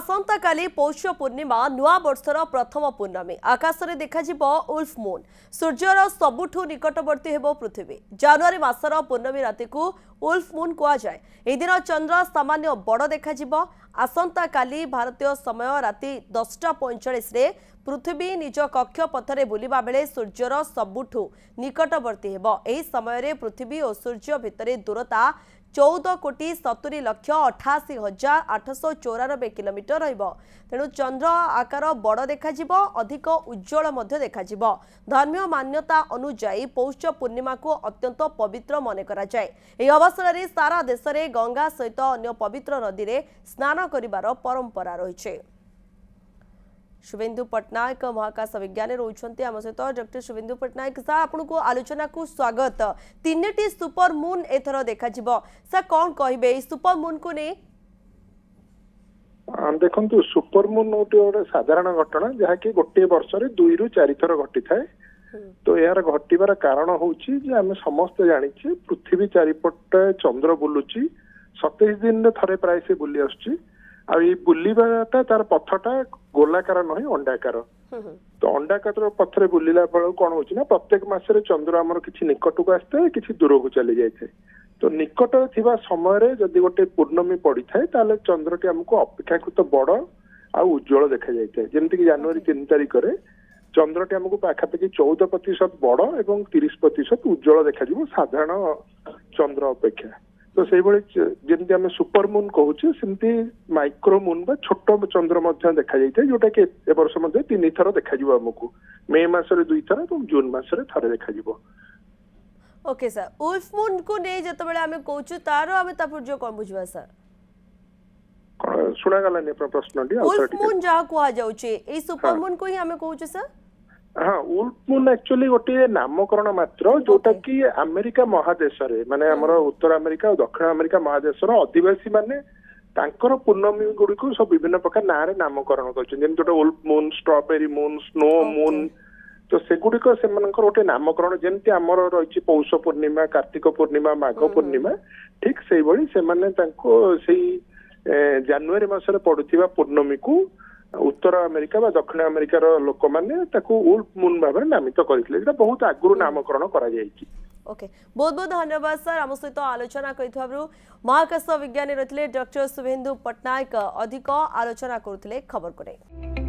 आसंता काली पौष पूर्णिमा नुआ वर्षर प्रथम पूर्णमी आकाश में देखा उल्फ मून सूर्यर सबुठू निकटवर्ती हेबो पृथ्वी जनवरी मासर पूर्णमी राति को उल्फ मून कहुए। यह दिन चंद्र सामान्य बड़ देखा आसंता काली भारतीय समय राति 10:45 पृथ्वी निज कक्ष पथरे बुलिबा बेले सूर्यर सबुठू निकटवर्ती हेबो। एही समय रे पृथ्वी और सूर्य भितरे दूरता 14,87,894 किलोमीटर रहिबो। तेणु चंद्र आकार बड़ देखा अधिक उज्जवल मध्य देखा। धर्मीय मान्यता अनुसार पौष पूर्णिमा को अत्यंत पवित्र मन करा जाए। एही अवसर में सारा देश में गंगा सहित अन्य पवित्र नदी में स्नान करिवार परंपरा रही। शुभेन्दु पट्टनायक महाकाश विज्ञानी रोचंती आम सहित डॉक्टर शुभेन्दु पट्टनायक सर आपको आलोचना को स्वागत। तीनटी सुपर मून एथर देखा सर कौन कहे सुपर मून को नहीं? देखो सुपर मून गोटे साधारण घटना जहाँकि गोटे वर्ष 2 ରୁ 4 थर घटी थाए। तो यार घटवर कारण हूँ आम समस्ते जाचे पृथ्वी चारिपटे चंद्र बुलूची 27 दिन थे प्राय से बुली आसुची। आ बुलवाटा तार पथटा गोलाकार नही अंडाकार। तो अंडाकार पथरे बुलिला बेल कौन हो प्रत्येक मासरे चंद्र आमर किसी निकट को आसता किसी दूर को चली जाए। तो निकट थिबा समय जदि गोटे पूर्णमी पड़ी थाए ताले चंद्रटी आमको अपेक्षाकृत बड़ आ उज्जवल देखा जाए। जमीक जनवरी 3 तारिख में चंद्रटी आमको पाखापाखि 14% बड़ और 30% उज्जवल देखा साधारण चंद्र अपेक्षा। तो से जमी आम सुपर मून कहूचे सेमती माइक्रो मून बा छोट चंद्र देखा जाए जोटा कि ए वर्ष 3 थर देखा आमको मे मसरे 2 थर और जून मसरे थे देखा। ओके सर उल्फ मून को नहीं जतबेले आमे कहूछु तारो आमे तापुर्ज कोन बुझवा सर सुना गलानी प्रश्न डी उल्फ मून जहा को जाउचे ए सुपर मून को ही आमे कहूछु सर। हाँ उल्फ मून एक्चुअली गोटे नामकरण मात्र जोटा कि अमेरिका महादेश माने हमर उत्तर अमेरिका और दक्षिण अमेरिका महादेश आदिवासी माने तांकर पूर्णमी गुडी को सब विभिन्न प्रकार ना रे नामकरण करछन। जेम जोटा wolf moon strawberry moon snow moon तो सेगुड़िक से गोटे नामकरण जमती आमर रही पौष पूर्णिमा कार्तिक पूर्णिमा माघ पूर्णिमा ठीक से जनवरी मसरे पड़ुवा पूर्णमी को उत्तर अमेरिका बा दक्षिण अमेरिकार लोक मैंने उल्फ मून भाव नामित करते बहुत आगुरी नामकरण करा जायछि। ओके बहुत बहुत धन्यवाद सर आम सहित आलोचना कर महाकाश विज्ञानी रही डॉक्टर शुभेन्दु पट्टनायक अधिक आलोचना करुले खबर को नहीं।